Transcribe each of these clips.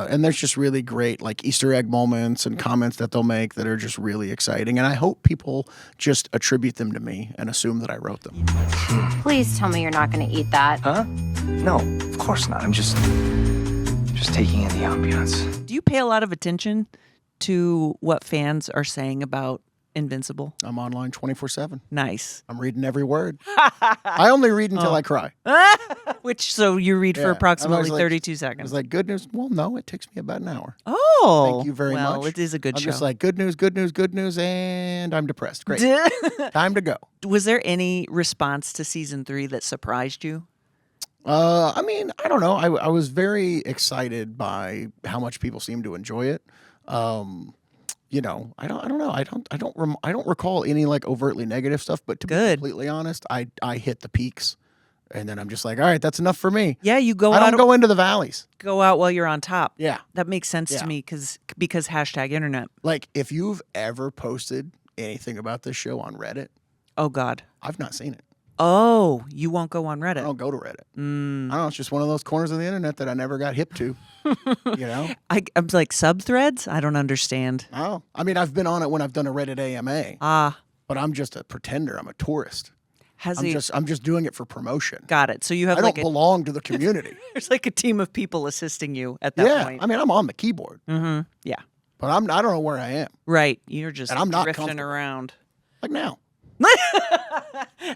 and there's just really great like Easter egg moments and comments that they'll make that are just really exciting. And I hope people just attribute them to me and assume that I wrote them. Please tell me you're not going to eat that. Huh? No, of course not. I'm just taking in the ambiance. Do you pay a lot of attention to what fans are saying about Invincible? I'm online 24/7. Nice. I'm reading every word. I only read until I cry. So you read for approximately like, 32 I seconds. was like, good news? Well, no, it takes me about an hour. Oh. Thank you very much. Well, it is a good I'm show. just like, good news, good news, good news, and I'm depressed. Great. Time to go. Was there any response to season 3 that surprised you? I mean, I don't know. I was very excited by how much people seem to enjoy it. You know, I don't know. I don't recall any like overtly negative stuff. But to be completely honest, I hit the peaks, and then I'm just like, all right, that's enough for me. Yeah, you go. I don't go into the valleys. Go out while you're on top. Yeah, that makes sense to me because hashtag internet. Like, if you've ever posted anything about this show on Reddit, oh God, I've not seen it. Oh, you won't go on Reddit. I don't go to Reddit. I don't know. It's just one of those corners of the internet that I never got hip to. You know? I'm like sub-threads? I don't understand. Oh. I mean, I've been on it when I've done a Reddit AMA. But I'm just a pretender. I'm a tourist. I'm just doing it for promotion. Got it. So you have I don't belong to the community. There's like a team of people assisting you at that point. I mean, I'm on the keyboard. Mm-hmm. Yeah. But I don't know where I am. Right. You're just and I'm not drifting around. Like now.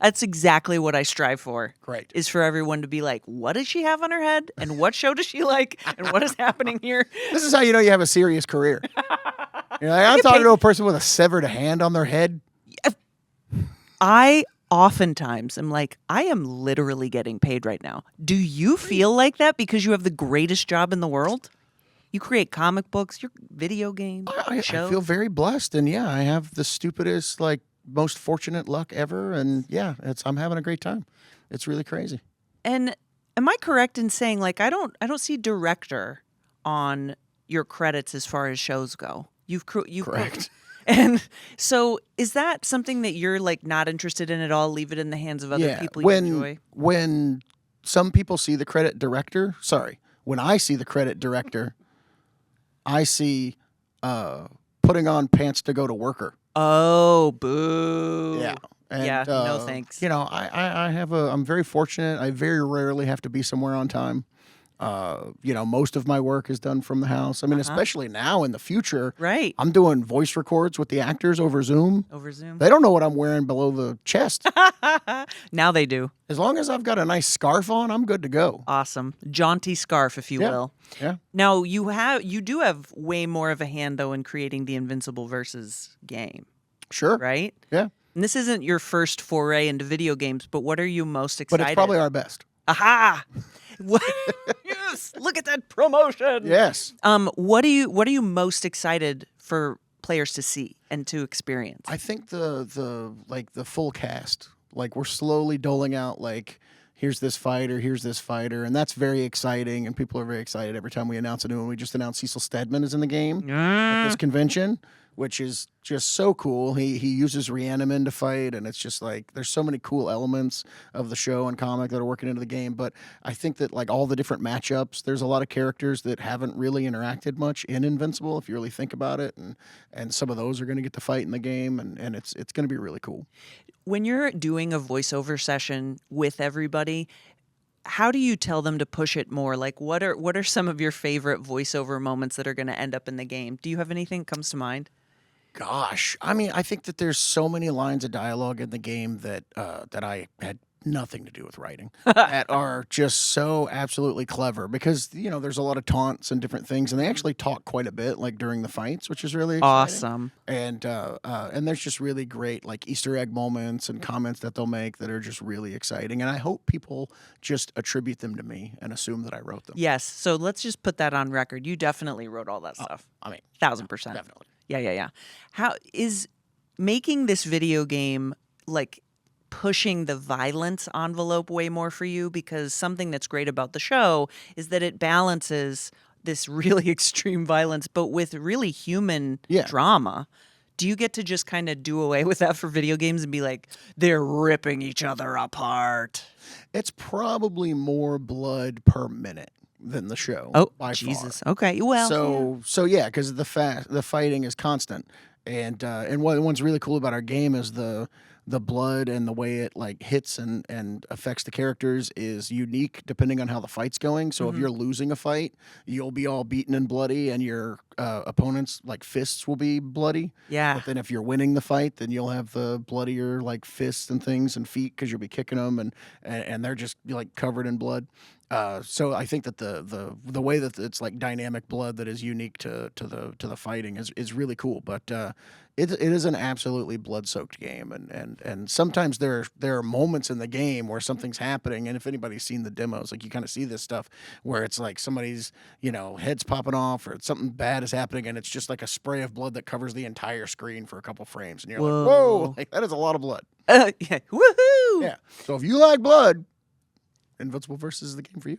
That's exactly what I strive for. Great. Is for everyone to be like, what does she have on her head? And what show does she like? And what is happening here? This is how you know you have a serious career. You're like, I'm talking to a person with a severed hand on their head. I oftentimes am like, I am literally getting paid right now. Do you feel like that because you have the greatest job in the world? You create comic books, your video games, I feel very blessed. And yeah, I have the stupidest, like, most fortunate luck ever, and yeah, I'm having a great time. It's really crazy. And am I correct in saying, like, I don't see on your credits as far as shows go? You've correct. And so is that something that you're like not interested in at all? Leave it in the hands of other people you enjoy? When some people see the credit director, when I see the credit director, I see putting on pants to go to worker. Oh, boo. Yeah. And, no thanks. You know, I'm very fortunate. I very rarely have to be somewhere on time. You know, most of my work is done from the house. I mean, especially now in the future. Right. I'm doing voice records with the actors over Zoom. They don't know what I'm wearing below the chest. Now they do. As long as I've got a nice scarf on, I'm good to go. Awesome. Jaunty scarf, if you will. Yeah. Now, you do have way more of a hand, though, in creating the Invincible versus game. Sure. Right? Yeah. And this isn't your first foray into video games, but what are you most excited? But it's probably our best. Aha! Yes, look at that promotion. Yes. What are you most excited for players to see and to experience? I think the full cast. Like, we're slowly doling out, like, here's this fighter, and that's very exciting, and people are very excited every time we announce a new one. We just announced Cecil Stedman is in the game at this convention, which is just so cool. He uses Reanimin to fight, and it's just like there's so many cool elements of the show and comic that are working into the game. But I think that, like, all the different matchups, there's a lot of characters that haven't really interacted much in Invincible, if you really think about it, and some of those are going to get to fight in the game, and it's going to be really cool. When you're doing a voiceover session with everybody, how do you tell them to push it more? Like, what are some of your favorite voiceover moments that are going to end up in the game? Do you have anything that comes to mind? Gosh, I mean, I think that there's so many lines of dialogue in the game that I had nothing to do with writing that are just so absolutely clever because, you know, there's a lot of taunts and different things, and they actually talk quite a bit, like, during the fights, which is really exciting. Awesome. And there's just really great, like, Easter egg moments and comments that they'll make that are just really exciting, and I hope people just attribute them to me and assume that I wrote them. Yes, so let's just put that on record. You definitely wrote all that stuff. I mean, 1,000%. Definitely. Yeah. How is making this video game, like, pushing the violence envelope way more for you? Because something that's great about the show is that it balances this really extreme violence, but with really human drama. Do you get to just kind of do away with that for video games and be like, they're ripping each other apart? It's probably more blood per minute. than the show. Oh, by Jesus. Far. Okay. Well, So yeah, because the fighting is constant, and what's really cool about our game is the blood and the way it like hits and affects the characters is unique depending on how the fight's going. So if you're losing a fight, you'll be all beaten and bloody, and your opponent's like fists will be bloody. yeah. But then if you're winning the fight, then you'll have the bloodier like fists and things and feet because you'll be kicking them, and they're just like covered in blood. So I think that the way that it's like dynamic blood that is unique to the fighting is really cool. But it is an absolutely blood soaked game, and sometimes there are moments in the game where something's happening, and if anybody's seen the demos, like you kind of see this stuff where it's like somebody's head's popping off or something bad is happening, and it's just like a spray of blood that covers the entire screen for a couple frames, and you're like, whoa, like, that is a lot of blood. Yeah. Woohoo! Yeah. So if you like blood, Invincible Versus is the game for you.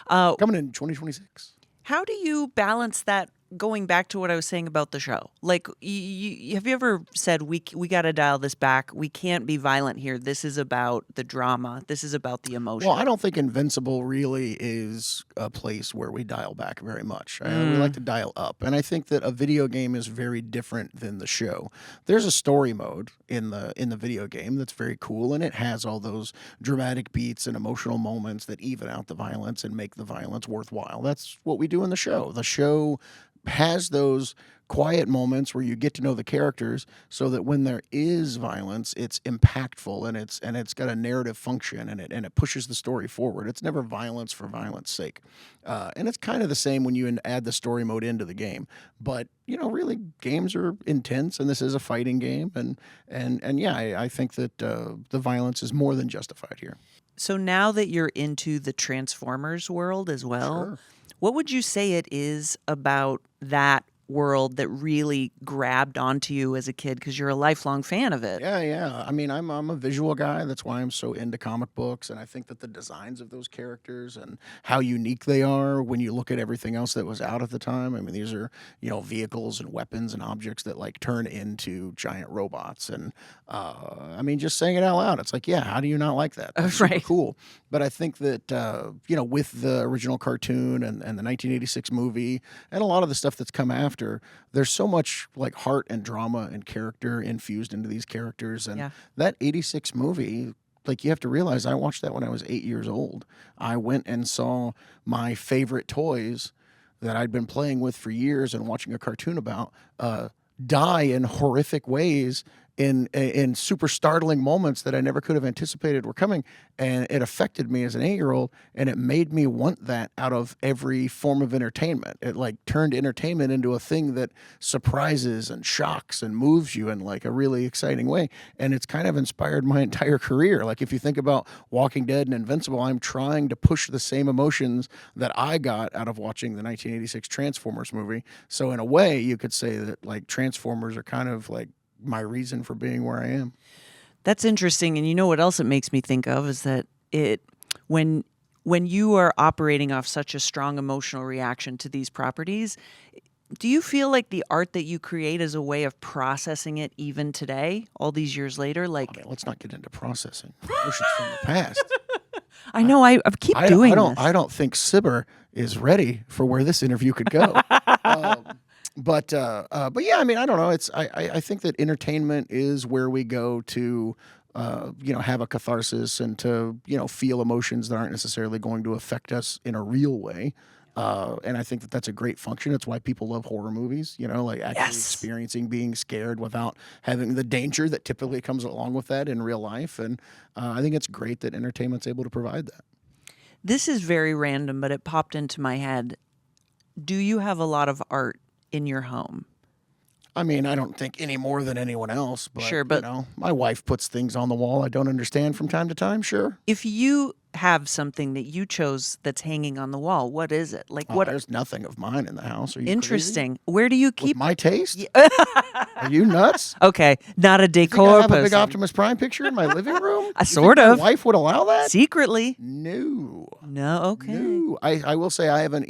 Coming in 2026. How do you balance that? Going back to what I was saying about the show, like, have you ever said we got to dial this back? We can't be violent here. This is about the drama. This is about the emotion. Well, I don't think Invincible really is a place where we dial back very much. We like to dial up, and I think that a video game is very different than the show. There's a story mode in the video game that's very cool, and it has all those dramatic beats and emotional moments that even out the violence and make the violence worthwhile. That's what we do in the show. The show has those quiet moments where you get to know the characters so that when there is violence, it's impactful and it's got a narrative function and it pushes the story forward. It's never violence for violence sake. And it's kind of the same when you add the story mode into the game. But, really games are intense, and this is a fighting game. And yeah, I think that the violence is more than justified here. So now that you're into the Transformers world as well, Sure. What would you say it is about that world that really grabbed onto you as a kid because you're a lifelong fan of it? Yeah. I mean, I'm a visual guy. That's why I'm so into comic books, and I think that the designs of those characters and how unique they are when you look at everything else that was out at the time. I mean, these are vehicles and weapons and objects that like turn into giant robots, and I mean, just saying it out loud, it's like, yeah, how do you not like that? That's super Right. cool. But I think that with the original cartoon and the 1986 movie and a lot of the stuff that's come after, there's so much like heart and drama and character infused into these characters. And Yeah. that 86 movie, like, you have to realize I watched that when I was 8 years old. I went and saw my favorite toys that I'd been playing with for years and watching a cartoon about die in horrific ways in super startling moments that I never could have anticipated were coming, and it affected me as an 8-year-old, and it made me want that out of every form of entertainment. It like turned entertainment into a thing that surprises and shocks and moves you in like a really exciting way, and it's kind of inspired my entire career. Like, if you think about Walking Dead and Invincible, I'm trying to push the same emotions that I got out of watching the 1986 Transformers movie. So in a way, you could say that like Transformers are kind of like my reason for being where I am. That's interesting. And you know what else it makes me think of is that when you are operating off such a strong emotional reaction to these properties, do you feel like the art that you create is a way of processing it even today, all these years later? Like, Okay, let's not get into processing emotions from the past. I know I keep doing this. I don't think CBR is ready for where this interview could go. But yeah, I mean, I don't know. I think that entertainment is where we go to, have a catharsis and to, feel emotions that aren't necessarily going to affect us in a real way. And I think that that's a great function. It's why people love horror movies, like actually experiencing being scared without having the danger that typically comes along with that in real life. And I think it's great that entertainment's able to provide that. This is very random, but it popped into my head. Do you have a lot of art in your home? I mean, I don't think any more than anyone else, but, Sure, but my wife puts things on the wall I don't understand from time to time, sure. if you have something that you chose that's hanging on the wall, what is it? Like, Oh, what? there's nothing of mine in the house. Are you Interesting. Where do you crazy? keep? With my taste? Are you nuts? Okay, not a You think I decor have a big person. Optimus Prime picture in my living room? You Sort think of. My wife would allow that? Secretly. No. No. Okay. No. I will say I have an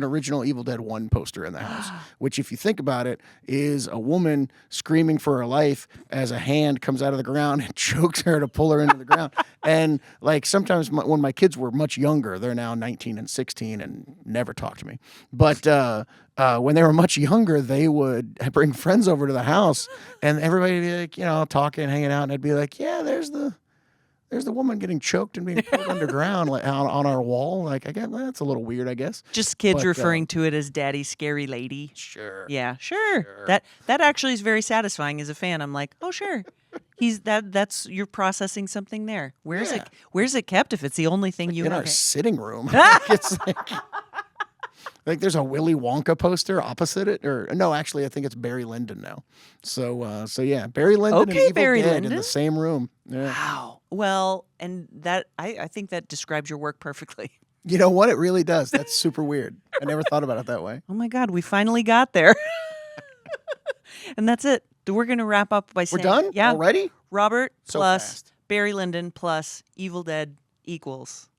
original Evil Dead 1 poster in the house, which, if you think about it, is a woman screaming for her life as a hand comes out of the ground and chokes her to pull her into the ground. And like sometimes when when my kids were much younger. They're now 19 and 16 and never talk to me. But when they were much younger, they would bring friends over to the house, and everybody would be like, you know, talking, hanging out, and I'd be like, yeah, there's the woman getting choked and being put underground like on our wall. Like, I guess that's a little weird, I guess. Just kids But, referring to it as Daddy Scary Lady. Sure. Yeah, sure. That actually is very satisfying as a fan. I'm like, oh sure. That's you're processing something there. Where's it kept if it's the only thing you in have? our sitting room. It's like there's a Willy Wonka poster opposite it, or no, actually, I think it's Barry Lyndon now. So yeah, Barry Lyndon and Okay, Evil Barry Dead Lyndon. in the same room. Yeah. Wow. Well, and that I think that describes your work perfectly. You know what? It really does. That's super weird. I never thought about it that way. Oh my God, we finally got there. And that's it. We're gonna wrap up by We're saying, done yeah, already. Robert So plus fast. Barry Lyndon plus Evil Dead equals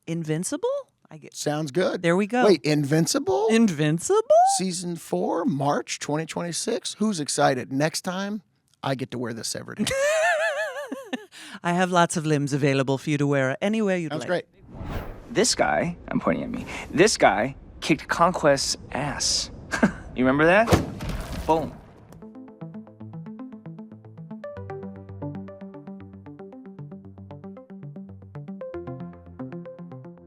Invincible. I get. Sounds good. There we go. Wait, Invincible? Invincible. Season 4, March 2026. Who's excited? Next time, I get to wear this every day. I have lots of limbs available for you to wear anywhere you'd Sounds like. great. This guy, I'm pointing at me, this guy kicked Conquest's ass. You remember that? Boom.